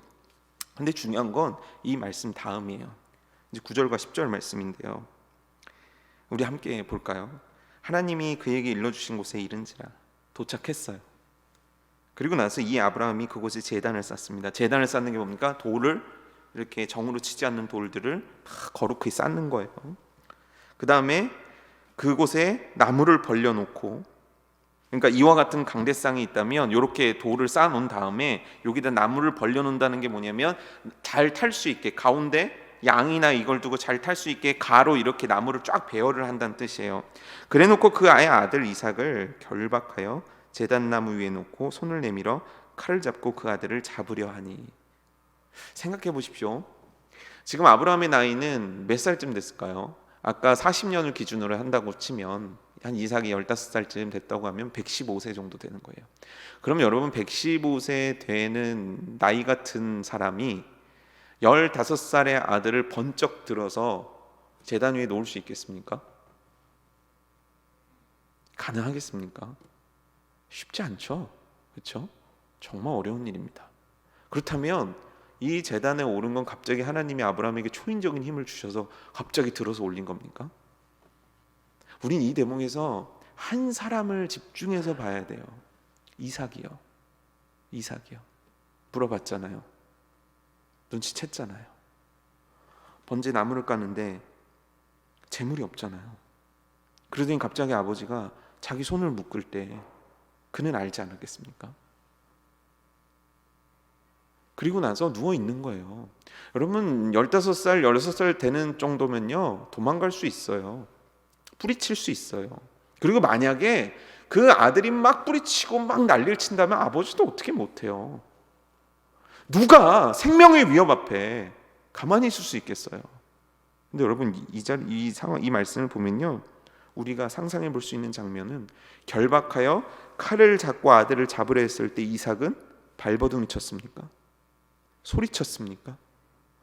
근데 중요한 건 이 말씀 다음이에요. 이제 9절과 10절 말씀인데요. 우리 함께 볼까요? 하나님이 그에게 일러주신 곳에 이른지라 도착했어요. 그리고 나서 이 아브라함이 그곳에 제단을 쌓습니다. 제단을 쌓는 게 뭡니까? 돌을 이렇게 정으로 치지 않는 돌들을 거룩히 쌓는 거예요. 그 다음에 그곳에 나무를 벌려놓고, 그러니까 이와 같은 강대상이 있다면 이렇게 돌을 쌓아놓은 다음에 여기다 나무를 벌려놓는다는 게 뭐냐면 잘 탈 수 있게, 가운데 양이나 이걸 두고 잘 탈 수 있게 가로 이렇게 나무를 쫙 배열을 한다는 뜻이에요. 그래놓고 그 아의 아들 이삭을 결박하여 제단나무 위에 놓고 손을 내밀어 칼을 잡고 그 아들을 잡으려 하니. 생각해 보십시오. 지금 아브라함의 나이는 몇 살쯤 됐을까요? 아까 40년을 기준으로 한다고 치면 한 이삭이 15살쯤 됐다고 하면 115세 정도 되는 거예요. 그럼 여러분, 115세 되는 나이 같은 사람이 15살의 아들을 번쩍 들어서 제단 위에 놓을 수 있겠습니까? 가능하겠습니까? 쉽지 않죠. 그렇죠? 정말 어려운 일입니다. 그렇다면 이 제단에 오른 건 갑자기 하나님이 아브라함에게 초인적인 힘을 주셔서 갑자기 들어서 올린 겁니까? 우린 이 대목에서 한 사람을 집중해서 봐야 돼요. 이삭이요. 물어봤잖아요. 눈치챘잖아요. 번제 나무를 까는데 재물이 없잖아요. 그러더니 갑자기 아버지가 자기 손을 묶을 때 그는 알지 않았겠습니까? 그리고 나서 누워 있는 거예요. 여러분, 15살, 16살 되는 정도면요, 도망갈 수 있어요. 뿌리칠 수 있어요. 그리고 만약에 그 아들이 막 뿌리치고 막 난리를 친다면 아버지도 어떻게 못해요. 누가 생명의 위협 앞에 가만히 있을 수 있겠어요. 근데 여러분, 이 상황, 이 말씀을 보면요, 우리가 상상해 볼 수 있는 장면은 결박하여 칼을 잡고 아들을 잡으려 했을 때 이삭은 발버둥이 쳤습니까? 소리쳤습니까?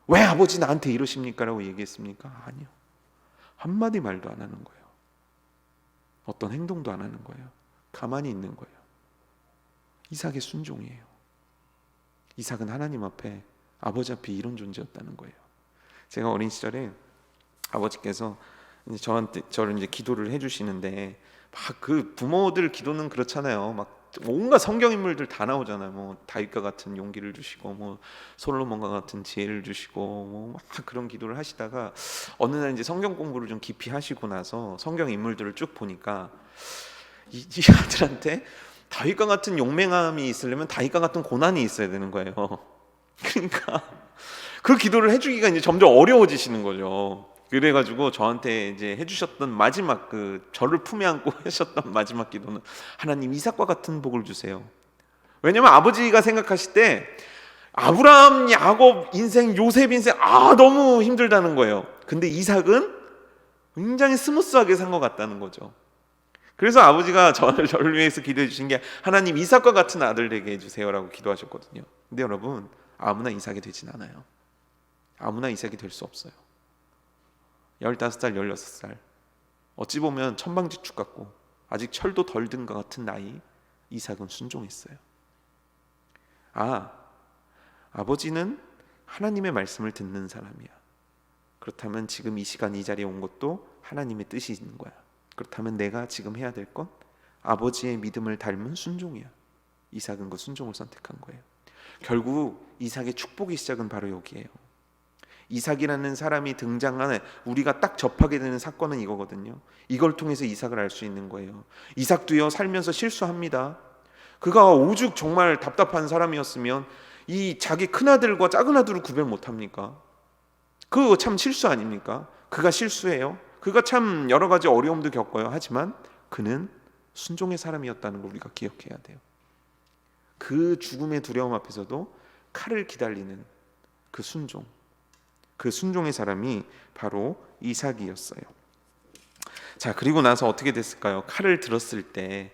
왜 아버지 나한테 이러십니까? 라고 얘기했습니까? 아니요. 한마디 말도 안 하는 거예요. 어떤 행동도 안 하는 거예요. 가만히 있는 거예요. 이삭의 순종이에요. 이삭은 하나님 앞에, 아버지 앞에 이런 존재였다는 거예요. 제가 어린 시절에 아버지께서 저를 이제 기도를 해주시는데, 막 그 부모들 기도는 그렇잖아요. 막 온갖 성경 인물들 다 나오잖아요. 뭐 다윗과 같은 용기를 주시고, 뭐 솔로몬과 같은 지혜를 주시고, 뭐 막 그런 기도를 하시다가 어느 날 이제 성경 공부를 좀 깊이 하시고 나서 성경 인물들을 쭉 보니까 이 아들한테 다윗과 같은 용맹함이 있으려면 다윗과 같은 고난이 있어야 되는 거예요. 그러니까 그 기도를 해주기가 이제 점점 어려워지시는 거죠. 그래가지고 저한테 이제 해주셨던 마지막, 그 저를 품에 안고 하셨던 마지막 기도는, 하나님 이삭과 같은 복을 주세요. 왜냐면 아버지가 생각하실 때 아브라함, 야곱 인생, 요셉 인생 너무 힘들다는 거예요. 근데 이삭은 굉장히 스무스하게 산 것 같다는 거죠. 그래서 아버지가 저를 위해서 기도해 주신 게, 하나님 이삭과 같은 아들 되게 해주세요라고 기도하셨거든요. 근데 여러분, 아무나 이삭이 되진 않아요. 아무나 이삭이 될 수 없어요. 15살, 16살, 어찌 보면 천방지축 같고 아직 철도 덜 든 것 같은 나이, 이삭은 순종했어요. 아버지는 하나님의 말씀을 듣는 사람이야. 그렇다면 지금 이 시간 이 자리에 온 것도 하나님의 뜻이 있는 거야. 그렇다면 내가 지금 해야 될 건 아버지의 믿음을 닮은 순종이야. 이삭은 그 순종을 선택한 거예요. 결국 이삭의 축복의 시작은 바로 여기에요. 이삭이라는 사람이 등장하는, 우리가 딱 접하게 되는 사건은 이거거든요. 이걸 통해서 이삭을 알 수 있는 거예요. 이삭도요, 살면서 실수합니다. 그가 오죽 정말 답답한 사람이었으면 이 자기 큰아들과 작은아들을 구별 못합니까? 그거 참 실수 아닙니까? 그가 실수해요. 그가 참 여러 가지 어려움도 겪어요. 하지만 그는 순종의 사람이었다는 걸 우리가 기억해야 돼요. 그 죽음의 두려움 앞에서도 칼을 기다리는 그 순종, 그 순종의 사람이 바로 이삭이었어요. 자, 그리고 나서 어떻게 됐을까요? 칼을 들었을 때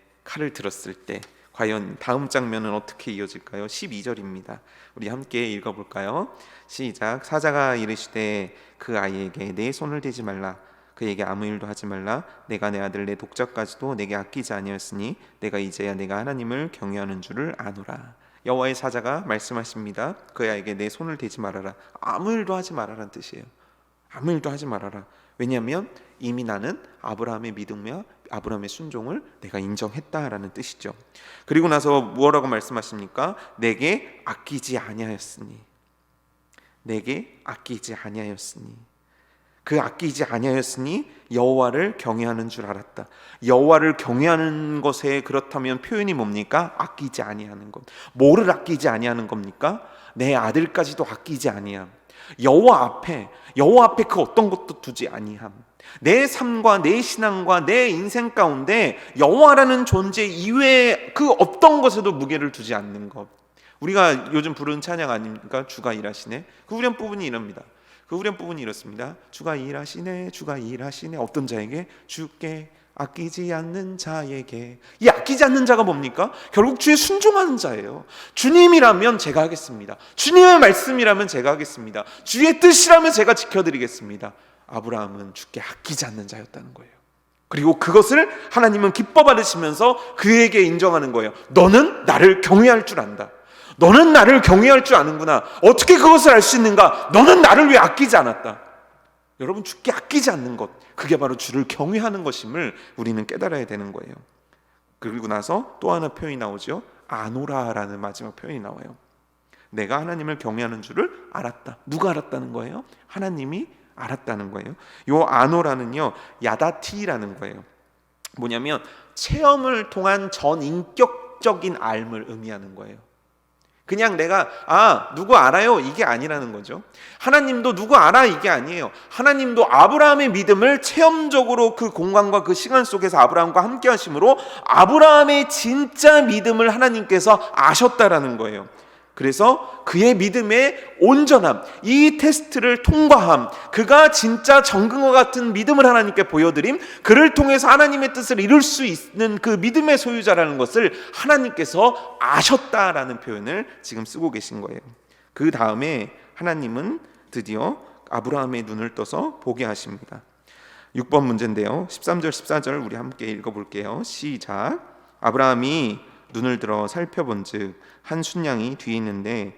과연 다음 장면은 어떻게 이어질까요? 12절입니다. 우리 함께 읽어볼까요? 시작. 사자가 이르시되 그 아이에게 내 손을 대지 말라, 그에게 아무 일도 하지 말라. 내가 내 아들 내 독자까지도 내게 아끼지 아니하였으니 내가 이제야 내가 하나님을 경외하는 줄을 아노라. 여호와의 사자가 말씀하십니다. 그 아이에게 내 손을 대지 말아라. 아무 일도 하지 말아라는 뜻이에요. 아무 일도 하지 말아라. 왜냐하면 이미 나는 아브라함의 믿음과 아브라함의 순종을 내가 인정했다라는 뜻이죠. 그리고 나서 뭐라고 말씀하십니까? 내게 아끼지 아니하였으니, 내게 아끼지 아니하였으니, 그 아끼지 아니하였으니 여호와를 경외하는 줄 알았다. 여호와를 경외하는 것에 그렇다면 표현이 뭡니까? 아끼지 아니하는 것. 뭐를 아끼지 아니하는 겁니까? 내 아들까지도 아끼지 아니함. 여호와 앞에 그 어떤 것도 두지 아니함. 내 삶과 내 신앙과 내 인생 가운데 여호와라는 존재 이외에 그 어떤 것에도 무게를 두지 않는 것. 우리가 요즘 부르는 찬양 아닙니까? 주가 일하시네. 그 후렴 부분이 이럽니다. 그 후렴 부분이 이렇습니다. 주가 일하시네, 주가 일하시네. 어떤 자에게? 주께 아끼지 않는 자에게. 이 아끼지 않는 자가 뭡니까? 결국 주에 순종하는 자예요. 주님이라면 제가 하겠습니다. 주님의 말씀이라면 제가 하겠습니다. 주의 뜻이라면 제가 지켜드리겠습니다. 아브라함은 주께 아끼지 않는 자였다는 거예요. 그리고 그것을 하나님은 기뻐 받으시면서 그에게 인정하는 거예요. 너는 나를 경외할 줄 안다. 너는 나를 경외할 줄 아는구나. 어떻게 그것을 알 수 있는가? 너는 나를 왜 아끼지 않았다. 여러분, 주께 아끼지 않는 것, 그게 바로 주를 경외하는 것임을 우리는 깨달아야 되는 거예요. 그리고 나서 또 하나 표현이 나오죠. 아노라라는 마지막 표현이 나와요. 내가 하나님을 경외하는 줄을 알았다. 누가 알았다는 거예요? 하나님이 알았다는 거예요. 요 아노라는요, 야다티라는 거예요. 뭐냐면 체험을 통한 전인격적인 알을 의미하는 거예요. 그냥 내가 누구 알아요? 이게 아니라는 거죠. 하나님도 누구 알아? 이게 아니에요. 하나님도 아브라함의 믿음을 체험적으로 그 공간과 그 시간 속에서 아브라함과 함께 하심으로 아브라함의 진짜 믿음을 하나님께서 아셨다라는 거예요. 그래서 그의 믿음의 온전함, 이 테스트를 통과함, 그가 진짜 정금과 같은 믿음을 하나님께 보여드림, 그를 통해서 하나님의 뜻을 이룰 수 있는 그 믿음의 소유자라는 것을 하나님께서 아셨다라는 표현을 지금 쓰고 계신 거예요. 그 다음에 하나님은 드디어 아브라함의 눈을 떠서 보게 하십니다. 6번 문제인데요, 13절 14절 우리 함께 읽어볼게요. 시작. 아브라함이 눈을 들어 살펴본즉 한 순양이 뒤에 있는데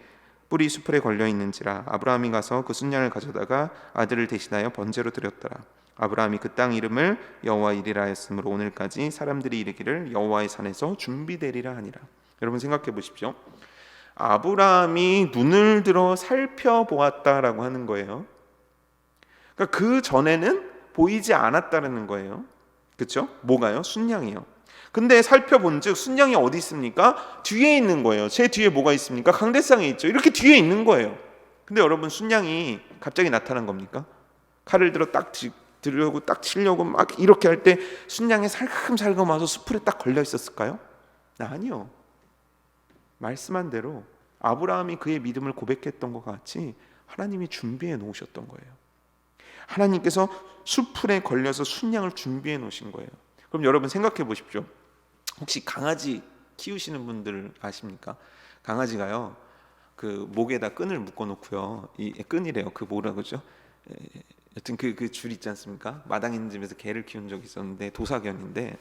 뿔이 수풀에 걸려 있는지라. 아브라함이 가서 그 순양을 가져다가 아들을 대신하여 번제로 드렸더라. 아브라함이 그 땅 이름을 여호와 이리라 하였으므로 오늘까지 사람들이 이르기를 여호와의 산에서 준비되리라 하니라. 여러분 생각해 보십시오. 아브라함이 눈을 들어 살펴보았다라고 하는 거예요. 그러니까 그 전에는 보이지 않았다라는 거예요. 그렇죠? 뭐가요? 순양이요. 근데 살펴본즉 순양이 어디 있습니까? 뒤에 있는 거예요. 제 뒤에 뭐가 있습니까? 강대상에 있죠. 이렇게 뒤에 있는 거예요. 근데 여러분, 순양이 갑자기 나타난 겁니까? 칼을 들어 딱 들려고 딱 치려고 막 이렇게 할 때 순양이 살금살금 와서 수풀에 딱 걸려 있었을까요? 아니요. 말씀한 대로 아브라함이 그의 믿음을 고백했던 것 같이 하나님이 준비해 놓으셨던 거예요. 하나님께서 수풀에 걸려서 순양을 준비해 놓으신 거예요. 그럼 여러분 생각해 보십시오. 혹시 강아지 키우시는 분들 아십니까? 강아지가요, 그 목에다 끈을 묶어 놓고요, 이 끈이래요. 그 뭐라 그러죠? 여튼 그 줄 있지 않습니까? 마당에 있는 집에서 개를 키운 적이 있었는데, 도사견인데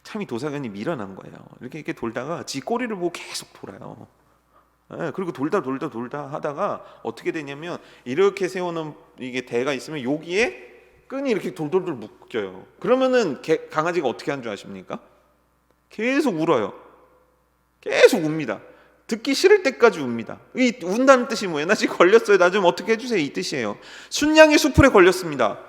참 이 도사견이 밀어난 거예요. 이렇게 돌다가 지 꼬리를 보고 계속 돌아요. 그리고 돌다 하다가 어떻게 되냐면, 이렇게 세워놓은 이게 대가 있으면 여기에 끈이 이렇게 돌돌돌 묶여요. 그러면은 강아지가 어떻게 하는 줄 아십니까? 계속 울어요. 계속 웁니다. 듣기 싫을 때까지 웁니다. 이 운다는 뜻이 뭐예요? 나 지금 걸렸어요. 나 좀 어떻게 해주세요. 이 뜻이에요. 순양이 수풀에 걸렸습니다.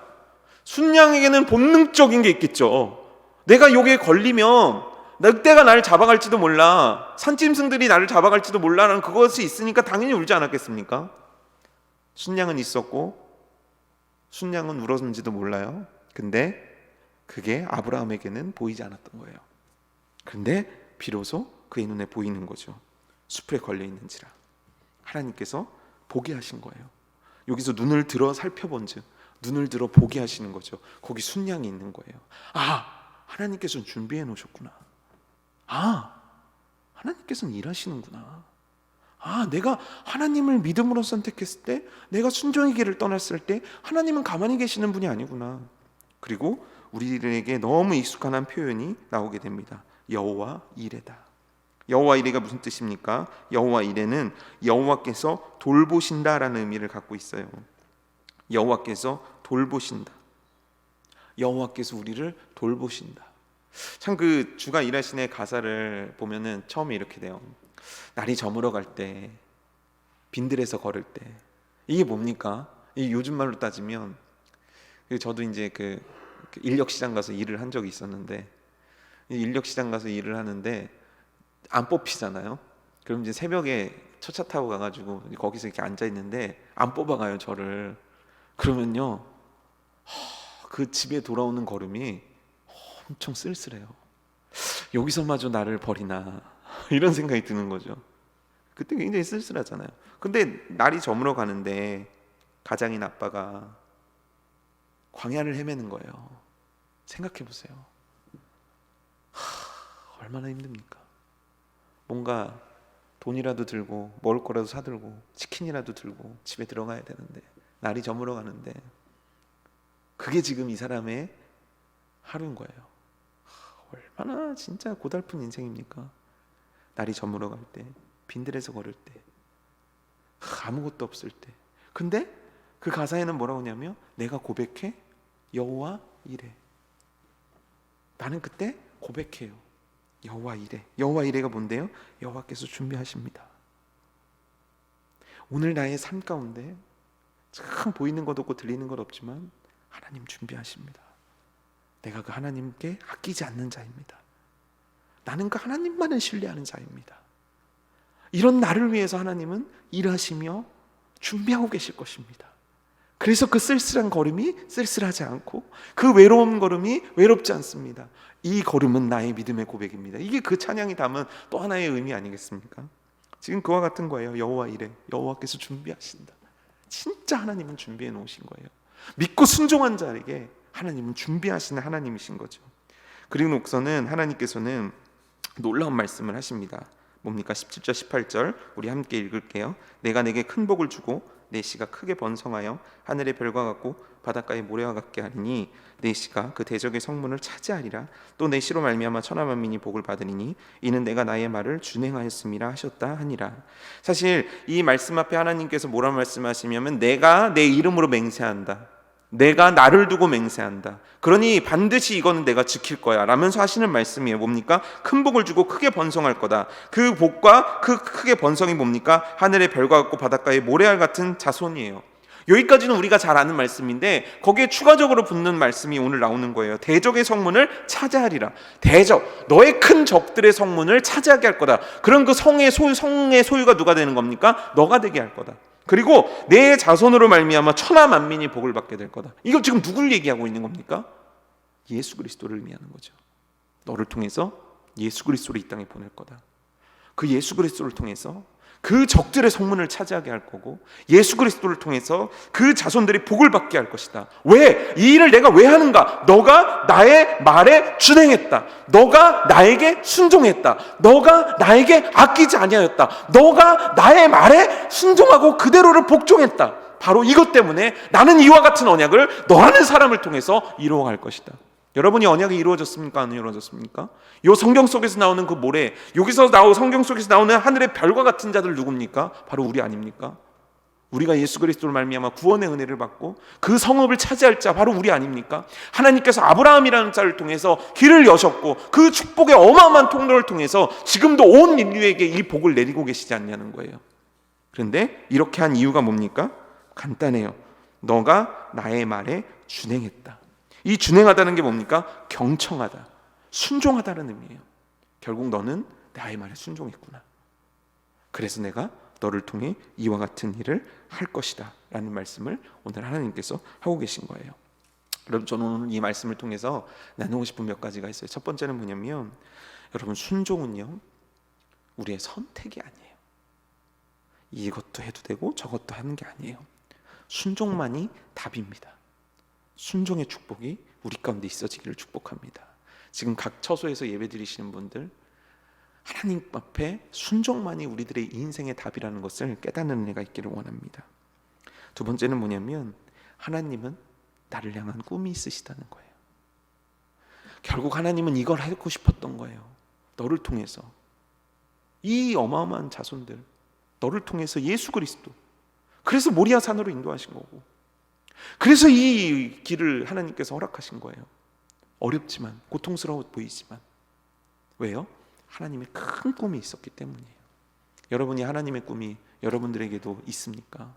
순양에게는 본능적인 게 있겠죠. 내가 여기에 걸리면 늑대가 나를 잡아갈지도 몰라, 산짐승들이 나를 잡아갈지도 몰라라는 그것이 있으니까 당연히 울지 않았겠습니까? 순양은 있었고 순양은 울었는지도 몰라요. 근데 그게 아브라함에게는 보이지 않았던 거예요. 근데 비로소 그의 눈에 보이는 거죠. 수풀에 걸려 있는지라. 하나님께서 보게 하신 거예요. 여기서 눈을 들어 살펴본즉, 눈을 들어 보게 하시는 거죠. 거기 순양이 있는 거예요. 하나님께서는 준비해 놓으셨구나. 하나님께서는 일하시는구나. 내가 하나님을 믿음으로 선택했을 때, 내가 순종의 길을 떠났을 때 하나님은 가만히 계시는 분이 아니구나. 그리고 우리들에게 너무 익숙한 한 표현이 나오게 됩니다. 여호와 이레다. 여호와 이레가 무슨 뜻입니까? 여호와 이레는 여호와께서 돌보신다라는 의미를 갖고 있어요. 여호와께서 돌보신다. 여호와께서 우리를 돌보신다. 참, 그 주가 일하시네 가사를 보면은 처음에 이렇게 돼요. 날이 저물어 갈 때, 빈들에서 걸을 때. 이게 뭡니까? 이 요즘 말로 따지면, 저도 이제 그 인력시장 가서 일을 한 적이 있었는데, 인력시장 가서 일을 하는데 안 뽑히잖아요. 그럼 이제 새벽에 첫 차 타고 가가지고 거기서 이렇게 앉아 있는데 안 뽑아가요, 저를. 그러면요, 그 집에 돌아오는 걸음이 엄청 쓸쓸해요. 여기서마저 나를 버리나 이런 생각이 드는 거죠. 그때 굉장히 쓸쓸하잖아요. 근데 날이 저물어 가는데 가장인 아빠가 광야를 헤매는 거예요. 생각해 보세요. 얼마나 힘듭니까? 뭔가 돈이라도 들고 먹을 거라도 사들고 치킨이라도 들고 집에 들어가야 되는데, 날이 저물어 가는데, 그게 지금 이 사람의 하루인 거예요. 얼마나 진짜 고달픈 인생입니까? 날이 저물어 갈 때, 빈들에서 걸을 때, 아무것도 없을 때. 근데 그 가사에는 뭐라고 하냐면, 내가 고백해 여호와 이레. 나는 그때 고백해요. 여호와 이레. 여호와 이레가 뭔데요? 여호와께서 준비하십니다. 오늘 나의 삶 가운데 참 보이는 것 없고 들리는 것 없지만 하나님 준비하십니다. 내가 그 하나님께 아끼지 않는 자입니다. 나는 그 하나님만을 신뢰하는 자입니다. 이런 나를 위해서 하나님은 일하시며 준비하고 계실 것입니다. 그래서 그 쓸쓸한 걸음이 쓸쓸하지 않고, 그 외로운 걸음이 외롭지 않습니다. 이 걸음은 나의 믿음의 고백입니다. 이게 그 찬양이 담은 또 하나의 의미 아니겠습니까? 지금 그와 같은 거예요. 여호와 이레. 여호와께서 준비하신다. 진짜 하나님은 준비해 놓으신 거예요. 믿고 순종한 자에게 하나님은 준비하시는 하나님이신 거죠. 그리고 녹서는 하나님께서는 놀라운 말씀을 하십니다. 뭡니까? 17절 18절 우리 함께 읽을게요. 내가 내게 큰 복을 주고 내 씨가 크게 번성하여 하늘의 별과 같고 바닷가의 모래와 같게 하리니 내 씨가 그 대적의 성문을 차지하리라. 또 내 씨로 말미암아 천하 만민이 복을 받으리니 이는 내가 나의 말을 준행하였음이라 하셨다 하니라. 사실 이 말씀 앞에 하나님께서 뭐라 말씀하시냐면, 내가 내 이름으로 맹세한다. 내가 나를 두고 맹세한다. 그러니 반드시 이거는 내가 지킬 거야 라면서 하시는 말씀이에요. 뭡니까? 큰 복을 주고 크게 번성할 거다. 그 복과 그 크게 번성이 뭡니까? 하늘의 별과 같고 바닷가의 모래알 같은 자손이에요. 여기까지는 우리가 잘 아는 말씀인데 거기에 추가적으로 붙는 말씀이 오늘 나오는 거예요. 대적의 성문을 차지하리라. 대적, 너의 큰 적들의 성문을 차지하게 할 거다. 그럼 그 성의 소유가 누가 되는 겁니까? 너가 되게 할 거다. 그리고 내 자손으로 말미암아 천하 만민이 복을 받게 될 거다. 이거 지금 누굴 얘기하고 있는 겁니까? 예수 그리스도를 의미하는 거죠. 너를 통해서 예수 그리스도를 이 땅에 보낼 거다. 그 예수 그리스도를 통해서 그 적들의 성문을 차지하게 할 거고, 예수 그리스도를 통해서 그 자손들이 복을 받게 할 것이다. 왜? 이 일을 내가 왜 하는가? 너가 나의 말에 준행했다. 너가 나에게 순종했다. 너가 나에게 아끼지 아니하였다. 너가 나의 말에 순종하고 그대로를 복종했다. 바로 이것 때문에 나는 이와 같은 언약을 너라는 사람을 통해서 이루어갈 것이다. 여러분이 언약이 이루어졌습니까? 안 이루어졌습니까? 이 성경 속에서 나오는 그 모래, 여기서 성경 속에서 나오는 하늘의 별과 같은 자들 누굽니까? 바로 우리 아닙니까? 우리가 예수 그리스도를 말미암아 구원의 은혜를 받고 그 성읍을 차지할 자 바로 우리 아닙니까? 하나님께서 아브라함이라는 자를 통해서 길을 여셨고 그 축복의 어마어마한 통로를 통해서 지금도 온 인류에게 이 복을 내리고 계시지 않냐는 거예요. 그런데 이렇게 한 이유가 뭡니까? 간단해요. 너가 나의 말에 준행했다. 이 준행하다는 게 뭡니까? 경청하다, 순종하다는 의미예요. 결국 너는 나의 말에 순종했구나. 그래서 내가 너를 통해 이와 같은 일을 할 것이다 라는 말씀을 오늘 하나님께서 하고 계신 거예요. 여러분, 저는 오늘 이 말씀을 통해서 나누고 싶은 몇 가지가 있어요. 첫 번째는 뭐냐면, 여러분, 순종은요 우리의 선택이 아니에요. 이것도 해도 되고 저것도 하는 게 아니에요. 순종만이 답입니다. 순종의 축복이 우리 가운데 있어지기를 축복합니다. 지금 각 처소에서 예배 드리시는 분들, 하나님 앞에 순종만이 우리들의 인생의 답이라는 것을 깨닫는 은혜가 있기를 원합니다. 두 번째는 뭐냐면, 하나님은 나를 향한 꿈이 있으시다는 거예요. 결국 하나님은 이걸 하고 싶었던 거예요. 너를 통해서 이 어마어마한 자손들, 너를 통해서 예수 그리스도, 그래서 모리아 산으로 인도하신 거고, 그래서 이 길을 하나님께서 허락하신 거예요. 어렵지만, 고통스러워 보이지만. 왜요? 하나님의 큰 꿈이 있었기 때문이에요. 여러분이 하나님의 꿈이 여러분들에게도 있습니까?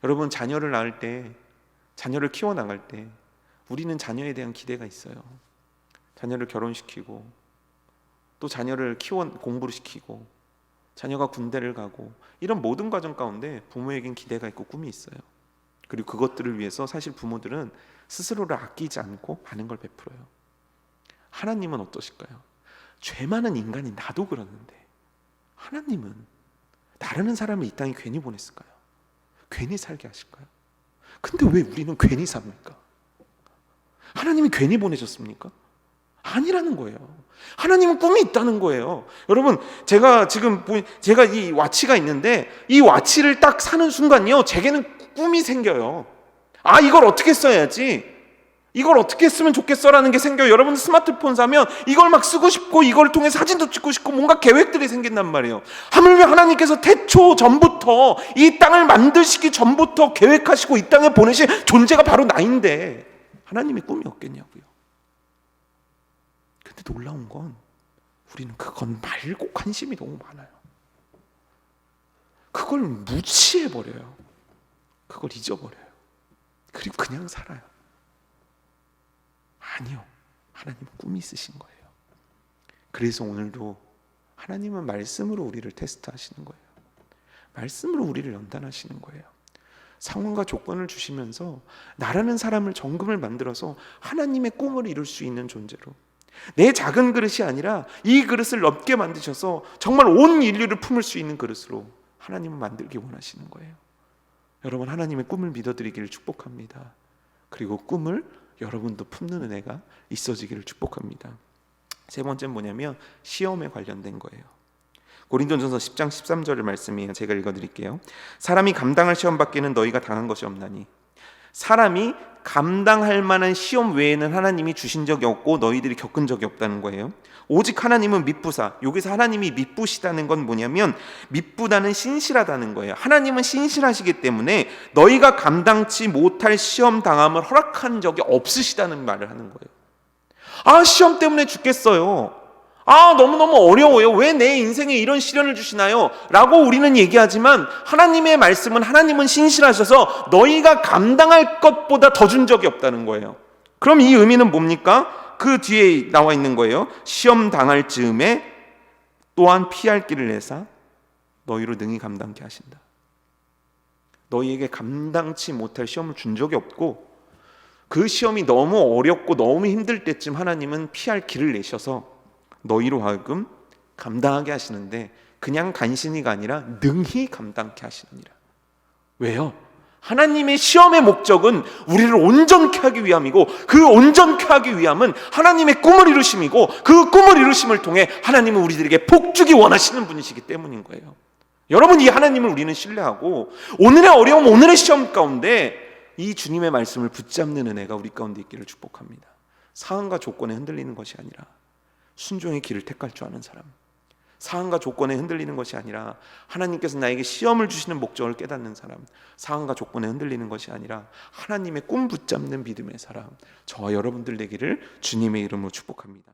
여러분, 자녀를 낳을 때, 자녀를 키워나갈 때 우리는 자녀에 대한 기대가 있어요. 자녀를 결혼시키고, 또 자녀를 공부를 시키고, 자녀가 군대를 가고, 이런 모든 과정 가운데 부모에겐 기대가 있고 꿈이 있어요. 그리고 그것들을 위해서 사실 부모들은 스스로를 아끼지 않고 많은 걸 베풀어요. 하나님은 어떠실까요? 죄 많은 인간인 나도 그러는데 하나님은 나라는 사람을 이 땅에 괜히 보냈을까요? 괜히 살게 하실까요? 근데 왜 우리는 괜히 삽니까? 하나님이 괜히 보내셨습니까? 아니라는 거예요. 하나님은 꿈이 있다는 거예요. 여러분, 제가 이 와치가 있는데 이 와치를 딱 사는 순간요, 제게는 꿈이 생겨요. 아, 이걸 어떻게 써야지, 이걸 어떻게 쓰면 좋겠어라는 게 생겨요. 여러분, 스마트폰 사면 이걸 막 쓰고 싶고, 이걸 통해 사진도 찍고 싶고, 뭔가 계획들이 생긴단 말이에요. 하물며 하나님께서 태초 전부터, 이 땅을 만드시기 전부터 계획하시고 이 땅에 보내신 존재가 바로 나인데 하나님의 꿈이 없겠냐고요. 근데 놀라운 건 우리는 그건 말고 관심이 너무 많아요. 그걸 무시해버려요. 그걸 잊어버려요. 그리고 그냥 살아요. 아니요, 하나님은 꿈이 있으신 거예요. 그래서 오늘도 하나님은 말씀으로 우리를 테스트하시는 거예요. 말씀으로 우리를 연단하시는 거예요. 상황과 조건을 주시면서 나라는 사람을 정금을 만들어서 하나님의 꿈을 이룰 수 있는 존재로, 내 작은 그릇이 아니라 이 그릇을 넓게 만드셔서 정말 온 인류를 품을 수 있는 그릇으로 하나님은 만들기 원하시는 거예요. 여러분, 하나님의 꿈을 믿어드리기를 축복합니다. 그리고 꿈을 여러분도 품는 은혜가 있어지기를 축복합니다. 세 번째는 뭐냐면 시험에 관련된 거예요. 고린도전서 10장 13절의 말씀이에요. 제가 읽어드릴게요. 사람이 감당할 시험 밖에는 너희가 당한 것이 없나니. 사람이 감당할 만한 시험 외에는 하나님이 주신 적이 없고 너희들이 겪은 적이 없다는 거예요. 오직 하나님은 미쁘사. 여기서 하나님이 미쁘시다는 건 뭐냐면, 미쁘다는 신실하다는 거예요. 하나님은 신실하시기 때문에 너희가 감당치 못할 시험 당함을 허락한 적이 없으시다는 말을 하는 거예요. 아, 시험 때문에 죽겠어요. 너무너무 어려워요. 왜 내 인생에 이런 시련을 주시나요? 라고 우리는 얘기하지만 하나님의 말씀은 하나님은 신실하셔서 너희가 감당할 것보다 더 준 적이 없다는 거예요. 그럼 이 의미는 뭡니까? 그 뒤에 나와 있는 거예요. 시험 당할 즈음에 또한 피할 길을 내사 너희로 능히 감당케 하신다. 너희에게 감당치 못할 시험을 준 적이 없고 그 시험이 너무 어렵고 너무 힘들 때쯤 하나님은 피할 길을 내셔서 너희로 하여금 감당하게 하시는데 그냥 간신히가 아니라 능히 감당케 하시느니라. 왜요? 하나님의 시험의 목적은 우리를 온전케 하기 위함이고 그 온전케 하기 위함은 하나님의 꿈을 이루심이고 그 꿈을 이루심을 통해 하나님은 우리들에게 복주기 원하시는 분이시기 때문인 거예요. 여러분, 이 하나님을 우리는 신뢰하고 오늘의 어려움, 오늘의 시험 가운데 이 주님의 말씀을 붙잡는 은혜가 우리 가운데 있기를 축복합니다. 상황과 조건에 흔들리는 것이 아니라 순종의 길을 택할 줄 아는 사람, 상황과 조건에 흔들리는 것이 아니라 하나님께서 나에게 시험을 주시는 목적을 깨닫는 사람, 상황과 조건에 흔들리는 것이 아니라 하나님의 꿈 붙잡는 믿음의 사람, 저와 여러분들 되기를 주님의 이름으로 축복합니다.